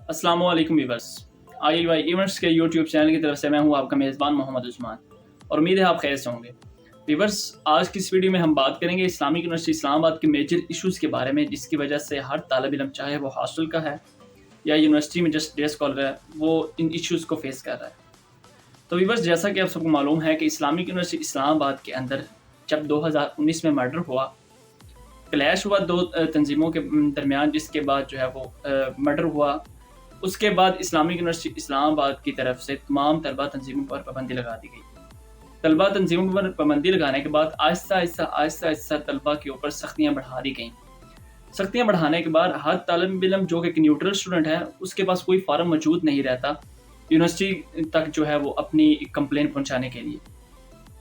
अस्सलाम वालेकुम viewers. IEY events के यूट्यूब चैनल की तरफ से मैं हूं आपका मेज़बान मोहम्मद उस्मान और उम्मीद है आप खैर से होंगे। व्यूअर्स, आज की इस वीडियो में हम बात करेंगे इस्लामिक यूनिवर्सिटी इस्लामाबाद के मेजर इश्यूज़ के बारे में, जिसकी वजह से हर तालिब इल्म, चाहे वो हॉस्टल का है या यूनिवर्सिटी में जस्ट डे स्कॉलर है, वो इन इश्यूज़ को फेस कर रहा है। तो व्यूअर्स, जैसा कि आप सबको मालूम है कि इस्लामिक यूनिवर्सिटी इस्लामाबाद के अंदर जब 2019 में मर्डर हुआ, क्लैश हुआ दो तंजीमों के दरमियान, जिसके बाद जो है वो मर्डर हुआ। उसके बाद इस्लामिक यूनिवर्सिटी इस्लामाबाद की तरफ से तमाम तलबा तंजीमों पर पाबंदी लगा दी गई। तलबा तंजीमों पर पाबंदी लगाने के बाद आहिस्ता आहिस्ता तलबा के ऊपर सख्तियाँ बढ़ा दी गई। सख्तियाँ बढ़ाने के बाद हर तालिब इल्म जो कि एक न्यूट्रल स्टूडेंट है, उसके पास कोई फार्म मौजूद नहीं रहता यूनिवर्सिटी तक जो है वो अपनी कंप्लेंट पहुँचाने के लिए।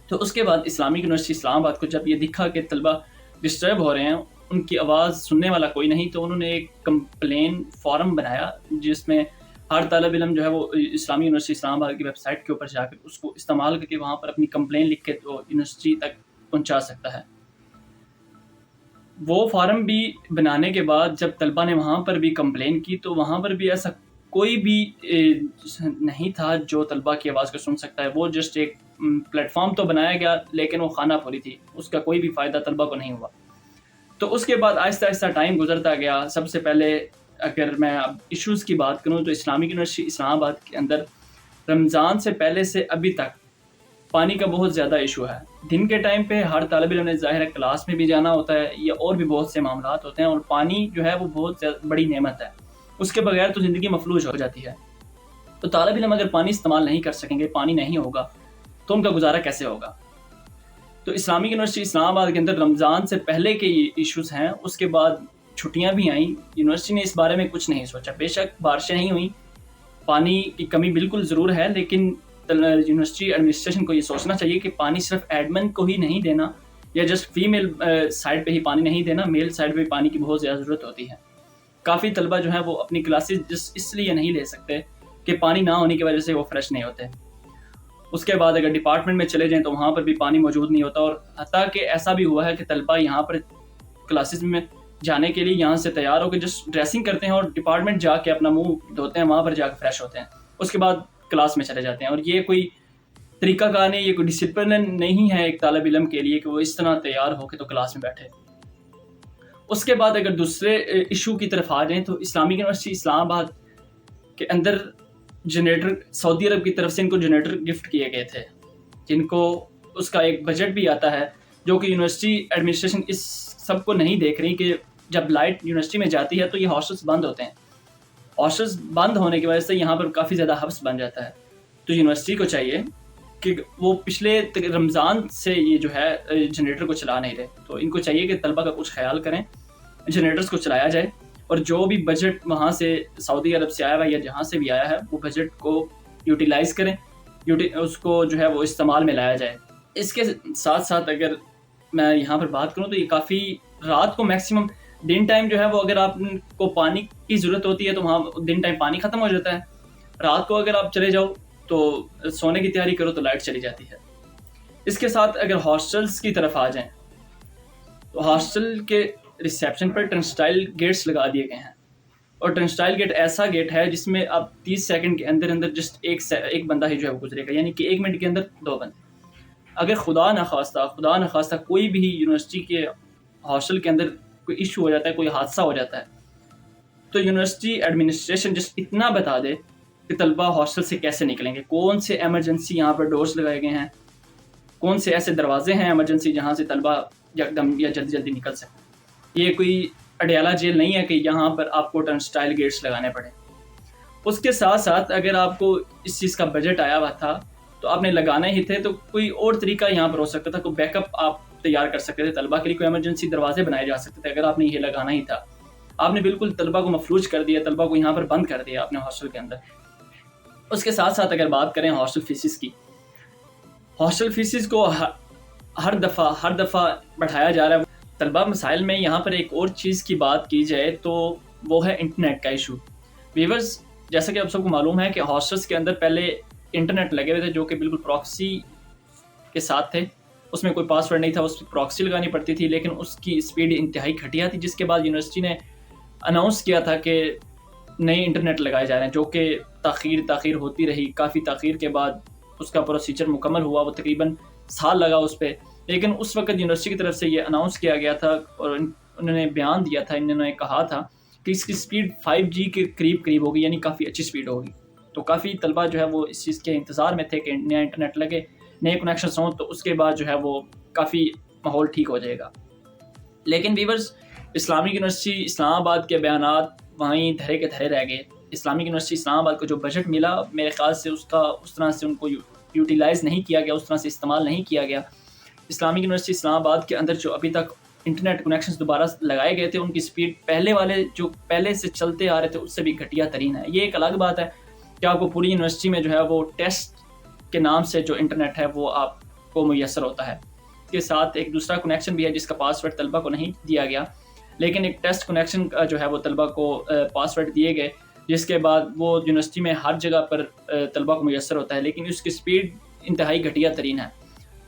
तो उसके बाद इस्लामिक यूनिवर्सिटी इस्लामाबाद को जब ये दिखा कि तलबा डिस्टर्ब हो रहे हैं, उनकी आवाज़ सुनने वाला कोई नहीं, तो उन्होंने एक कंप्लेन फॉर्म बनाया जिसमें हर तालिब इल्म जो है वो इस्लामिक यूनिवर्सिटी इस्लामाबाद की वेबसाइट के ऊपर जाकर उसको इस्तेमाल करके वहाँ पर अपनी कंप्लेन लिख के तो यूनिवर्सिटी तक पहुँचा सकता है। वो फॉर्म भी बनाने के बाद जब तलबा ने वहाँ पर भी कंप्लेन की, तो वहाँ पर भी ऐसा कोई भी नहीं था जो तलबा की आवाज़ को सुन सकता है। वो जस्ट एक प्लेटफॉर्म तो बनाया गया, लेकिन वो खाना पूरी थी, उसका कोई भी फ़ायदा तलबा को नहीं हुआ। तो उसके बाद आहिस्ता आहिस्ता टाइम गुजरता गया। सबसे पहले अगर मैं अब इश्यूज़ की बात करूँ, तो इस्लामिक यूनिवर्सिटी इस्लामाबाद के अंदर रमज़ान से पहले से अभी तक पानी का बहुत ज़्यादा इशू है। दिन के टाइम पे हर तालिब इल्म ने ज़ाहिर है क्लास में भी जाना होता है या और भी बहुत से मामलात होते हैं, और पानी जो है वो बहुत बड़ी नेमत है, उसके बगैर तो ज़िंदगी मफलूज हो जाती है। तो तालिब इल्म अगर पानी इस्तेमाल नहीं कर सकेंगे, पानी नहीं होगा, तो उनका गुजारा कैसे होगा। तो इस्लामिक यूनिवर्सिटी इस्लामाबाद के अंदर रमज़ान से पहले के ये इश्यूज़ हैं। उसके बाद छुट्टियां भी आईं, यूनिवर्सिटी ने इस बारे में कुछ नहीं सोचा। बेशक बारिशें नहीं हुई, पानी की कमी बिल्कुल ज़रूर है, लेकिन यूनिवर्सिटी एडमिनिस्ट्रेशन को ये सोचना चाहिए कि पानी सिर्फ एडमिन को ही नहीं देना, या जस्ट फीमेल साइड पे ही पानी नहीं देना, मेल साइड पे पानी की बहुत ज़्यादा ज़रूरत होती है। काफ़ी तलबा जो है वो अपनी क्लासेस जस्ट इसलिए नहीं ले सकते कि पानी ना होने की वजह से वो फ्रेश नहीं होते। उसके बाद अगर डिपार्टमेंट में चले जाएँ तो वहाँ पर भी पानी मौजूद नहीं होता, और हत्ता कि ऐसा भी हुआ है कि तलबा यहाँ पर क्लासेस में जाने के लिए यहाँ से तैयार होकर जस्ट ड्रेसिंग करते हैं और डिपार्टमेंट जाके अपना मुंह धोते हैं, वहाँ पर जाकर फ्रेश होते हैं, उसके बाद क्लास में चले जाते हैं। और ये कोई तरीक़ाकार नहीं, ये कोई डिसिप्लिन नहीं है एक तालिब इल्म के लिए कि वो इस तरह तैयार होकर तो क्लास में बैठे। उसके बाद अगर दूसरे इशू की तरफ आ जाएँ, तो इस्लामिक यूनिवर्सिटी इस्लामाबाद के अंदर जनरेटर सऊदी अरब की तरफ से इनको जनरेटर गिफ्ट किए गए थे, जिनको उसका एक बजट भी आता है, जो कि यूनिवर्सिटी एडमिनिस्ट्रेशन इस सब को नहीं देख रही कि जब लाइट यूनिवर्सिटी में जाती है तो ये हॉस्टल्स बंद होते हैं। हॉस्टल्स बंद होने की वजह से यहाँ पर काफ़ी ज़्यादा हब्स बन जाता है। तो यूनिवर्सिटी को चाहिए कि वो पिछले रमज़ान से ये जो है जनरेटर को चला नहीं रहे, तो इनको चाहिए कि तलबा का कुछ ख्याल करें, जनरेटर्स को चलाया जाए, और जो भी बजट वहाँ से सऊदी अरब से आया हुआ या जहाँ से भी आया है, वो बजट को यूटिलाइज़ करें, उसको जो है वो इस्तेमाल में लाया जाए। इसके साथ साथ अगर मैं यहाँ पर बात करूँ, तो ये काफ़ी रात को मैक्सिमम, दिन टाइम जो है वो अगर आपको पानी की ज़रूरत होती है तो वहाँ दिन टाइम पानी ख़त्म हो जाता है। रात को अगर आप चले जाओ तो सोने की तैयारी करो तो लाइट चली जाती है। इसके साथ अगर हॉस्टल्स की तरफ आ जाएँ, तो हॉस्टल के रिसेप्शन पर टर्नस्टाइल गेट्स लगा दिए गए हैं, और टर्नस्टाइल गेट ऐसा गेट है जिसमें आप 30 सेकंड के अंदर अंदर जस्ट एक बंदा ही जो है वो गुजरेगा, यानी कि 1 मिनट के अंदर 2 बंदे। अगर खुदा न खास्ता कोई भी यूनिवर्सिटी के हॉस्टल के अंदर कोई इशू हो जाता है, कोई हादसा हो जाता है, तो यूनिवर्सिटी एडमिनिस्ट्रेशन जस्ट इतना बता दे कि तलबा हॉस्टल से कैसे निकलेंगे, कौन से एमरजेंसी यहाँ पर डोर्स लगाए गए हैं, कौन से ऐसे दरवाजे हैं एमरजेंसी जहाँ से तलबा यकदम या जल्दी निकल सके। ये कोई अडयाला जेल नहीं है कि यहाँ पर आपको टर्नस्टाइल गेट्स लगाने पड़े। उसके साथ साथ अगर आपको इस चीज़ का बजट आया हुआ था तो आपने लगाना ही थे, तो कोई और तरीका यहाँ पर हो सकता था, कोई बैकअप आप तैयार कर सकते थे तलबा के लिए, कोई एमरजेंसी दरवाजे बनाए जा सकते थे। अगर आपने ये लगाना ही था, आपने बिल्कुल तलबा को मफलूज कर दिया, तलबा को यहाँ पर बंद कर दिया आपने हॉस्टल के अंदर। उसके साथ साथ अगर बात करें हॉस्टल फीसिस की, हॉस्टल फीसिस को हर दफ़ा बढ़ाया जा रहा है। तलबा मसाइल में यहाँ पर एक और चीज़ की बात की जाए तो वो है इंटरनेट का इशू। व्यूअर्स, जैसा कि आप सबको मालूम है कि हॉस्टल्स के अंदर पहले इंटरनेट लगे हुए थे जो कि बिल्कुल प्रॉक्सी के साथ थे, उसमें कोई पासवर्ड नहीं था, उस पर प्रॉक्सी लगानी पड़ती थी, लेकिन उसकी स्पीड इंतहाई घटिया थी। जिसके बाद यूनिवर्सिटी ने अनाउंस किया था कि نئے انٹرنیٹ لگائے جا رہے ہیں، جو کہ تاخیر ہوتی رہی، کافی تاخیر کے بعد اس کا پروسیجر مکمل ہوا، وہ تقریباً سال لگا اس پہ، لیکن اس وقت یونیورسٹی کی طرف سے یہ اناؤنس کیا گیا تھا اور انہوں نے بیان دیا تھا، انہوں نے کہا تھا کہ اس کی سپیڈ 5G کے قریب ہوگی، یعنی کافی اچھی سپیڈ ہوگی. تو کافی طلبہ جو ہے وہ اس چیز کے انتظار میں تھے کہ نیا انٹرنیٹ لگے، نئے کنیکشنز ہوں، تو اس کے بعد جو ہے وہ کافی ماحول ٹھیک ہو جائے گا. لیکن ویورز، اسلامک یونیورسٹی اسلام آباد کے بیانات وہیں دھرے کے دھرے رہ گئے. اسلامک یونیورسٹی اسلام آباد کو جو بجٹ ملا، میرے خیال سے اس طرح سے ان کو یوٹیلائز نہیں کیا گیا، اس طرح سے استعمال نہیں کیا گیا. اسلامک یونیورسٹی اسلام آباد کے اندر جو ابھی تک انٹرنیٹ کنیکشنز دوبارہ لگائے گئے تھے، ان کی سپیڈ پہلے سے چلتے آ رہے تھے اس سے بھی گھٹیا ترین ہے. یہ ایک الگ بات ہے کہ آپ کو پوری یونیورسٹی میں جو ہے وہ ٹیسٹ کے نام سے جو انٹرنیٹ ہے وہ آپ کو میسر ہوتا ہے. اس کے ساتھ ایک دوسرا کنیکشن بھی ہے جس کا پاسورڈ طلبہ کو نہیں دیا گیا، لیکن ایک ٹیسٹ کنیکشن کا جو ہے وہ طلبہ کو پاسورڈ دیے گئے، جس کے بعد وہ یونیورسٹی میں ہر جگہ پر طلبہ کو میسر ہوتا ہے، لیکن اس کی سپیڈ انتہائی گھٹیا ترین ہے.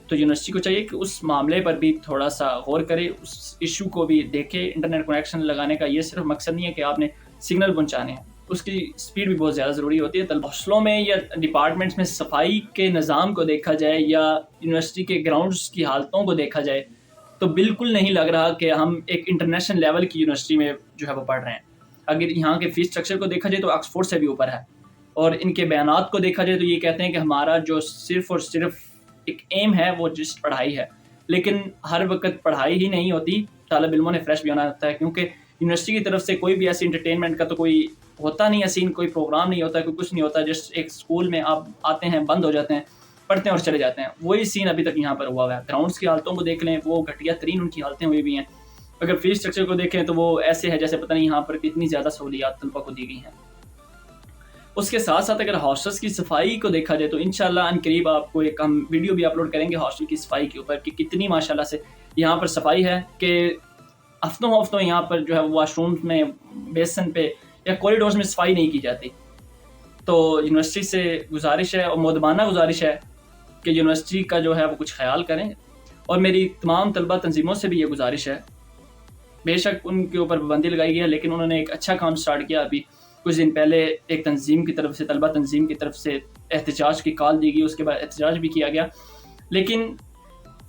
تو یونیورسٹی کو چاہیے کہ اس معاملے پر بھی تھوڑا سا غور کرے، اس ایشو کو بھی دیکھے. انٹرنیٹ کنیکشن لگانے کا یہ صرف مقصد نہیں ہے کہ آپ نے سگنل پہنچانے ہیں، اس کی سپیڈ بھی بہت زیادہ ضروری ہوتی ہے. ہاسٹلوں میں یا ڈپارٹمنٹس میں صفائی کے نظام کو دیکھا جائے یا یونیورسٹی کے گراؤنڈز کی حالتوں کو دیکھا جائے تو بالکل نہیں لگ رہا کہ ہم ایک انٹرنیشنل لیول کی یونیورسٹی میں جو ہے وہ پڑھ رہے ہیں. اگر یہاں کے فیس اسٹرکچر کو دیکھا جائے تو آکسفورڈ سے بھی اوپر ہے، اور ان کے بیانات کو دیکھا جائے تو یہ کہتے ہیں کہ ہمارا جو صرف اور صرف ایک ایم ہے وہ جس پڑھائی ہے. لیکن ہر وقت پڑھائی ہی نہیں ہوتی، طالب علموں نے فریش بھی ہونا ہوتا ہے، کیونکہ یونیورسٹی کی طرف سے کوئی بھی ایسی انٹرٹینمنٹ کا تو کوئی ہوتا نہیں ہے سین، کوئی پروگرام نہیں ہوتا، کوئی کچھ نہیں ہوتا. جس ایک اسکول میں آپ آتے ہیں، بند ہو جاتے ہیں، پڑھتے ہیں اور چلے جاتے ہیں، وہی سین ابھی تک یہاں پر ہوا ہے. گراؤنڈس کی حالتوں کو دیکھ لیں، وہ گھٹیا ترین ان کی حالتیں ہوئی بھی ہیں. اگر فیس اسٹرکچر کو دیکھیں تو وہ ایسے ہے جیسے پتہ نہیں یہاں پر کتنی زیادہ سہولیات طلبہ کو دی گئی ہیں. اس کے ساتھ ساتھ اگر ہاسٹلس کی صفائی کو دیکھا جائے تو انشاءاللہ ان قریب آپ کو ایک ہم ویڈیو بھی اپلوڈ کریں گے ہاسٹل کی صفائی کے اوپر کہ کتنی ماشاءاللہ سے یہاں پر صفائی ہے، کہ ہفتوں یہاں پر جو ہے واش رومز میں، بیسن پہ یا کوریڈورز میں صفائی نہیں کی جاتی. تو یونیورسٹی سے گزارش ہے اور مؤدبانہ گزارش ہے کہ یونیورسٹی کا جو ہے وہ کچھ خیال کریں. اور میری تمام طلبہ تنظیموں سے بھی یہ گزارش ہے، بے شک ان کے اوپر پابندی لگائی گئی ہے، لیکن انہوں نے ایک اچھا کام سٹارٹ کیا. ابھی کچھ دن پہلے ایک تنظیم کی طرف سے، طلبہ تنظیم کی طرف سے احتجاج کی کال دی گئی، اس کے بعد احتجاج بھی کیا گیا. لیکن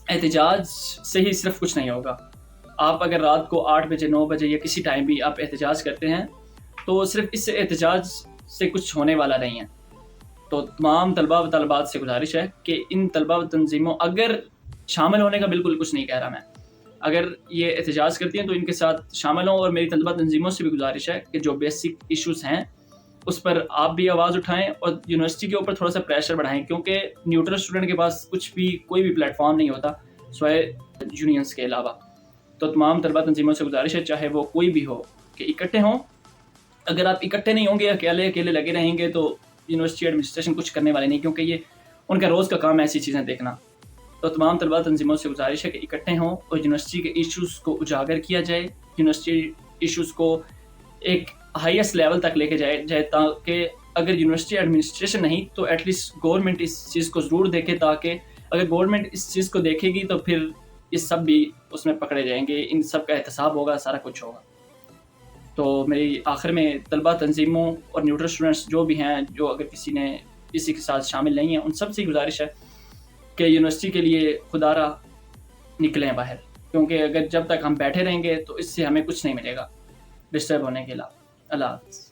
احتجاج سے ہی صرف کچھ نہیں ہوگا. آپ اگر رات کو 8 بجے 9 بجے یا کسی ٹائم بھی آپ احتجاج کرتے ہیں تو صرف اس سے احتجاج سے کچھ ہونے والا نہیں ہے. تو تمام طلبہ و طالبات سے گزارش ہے کہ ان طلبہ و تنظیموں، اگر شامل ہونے کا بالکل کچھ نہیں کہہ رہا میں، اگر یہ احتجاج کرتی ہیں تو ان کے ساتھ شامل ہوں. اور میری طلبہ تنظیموں سے بھی گزارش ہے کہ جو بیسک ایشوز ہیں اس پر آپ بھی آواز اٹھائیں اور یونیورسٹی کے اوپر تھوڑا سا پریشر بڑھائیں، کیونکہ نیوٹرل اسٹوڈنٹ کے پاس کوئی بھی پلیٹ فارم نہیں ہوتا سوائے یونینز کے علاوہ. تو تمام طلبہ تنظیموں سے گزارش ہے، چاہے وہ کوئی بھی ہو، کہ اکٹھے ہوں. اگر آپ اکٹھے نہیں ہوں گے، اکیلے لگے رہیں گے، تو یونیورسٹی ایڈمنسٹریشن کچھ کرنے والے نہیں، کیونکہ یہ ان کا روز کا کام ہے ایسی چیزیں دیکھنا. تو تمام طلبہ تنظیموں سے گزارش ہے کہ اکٹھے ہوں اور یونیورسٹی کے ایشوز کو اجاگر کیا جائے، یونیورسٹی ایشوز کو ایک ہائیسٹ لیول تک لے کے جائے تاکہ اگر یونیورسٹی ایڈمنسٹریشن نہیں تو ایٹ لیسٹ گورنمنٹ اس چیز کو ضرور دیکھے، تاکہ اگر گورنمنٹ اس چیز کو دیکھے گی تو پھر یہ سب بھی اس میں پکڑے جائیں گے، ان سب کا احتساب ہوگا، سارا کچھ ہوگا. تو میری آخر میں طلبہ تنظیموں اور نیوٹرل اسٹوڈنٹس جو بھی ہیں، جو اگر کسی کے ساتھ شامل نہیں ہیں، ان سب سے گزارش ہے کہ یونیورسٹی کے لیے خدا را نکلیں باہر، کیونکہ اگر جب تک ہم بیٹھے رہیں گے تو اس سے ہمیں کچھ نہیں ملے گا ڈسٹرب ہونے کے علاوہ. اللہ حافظ.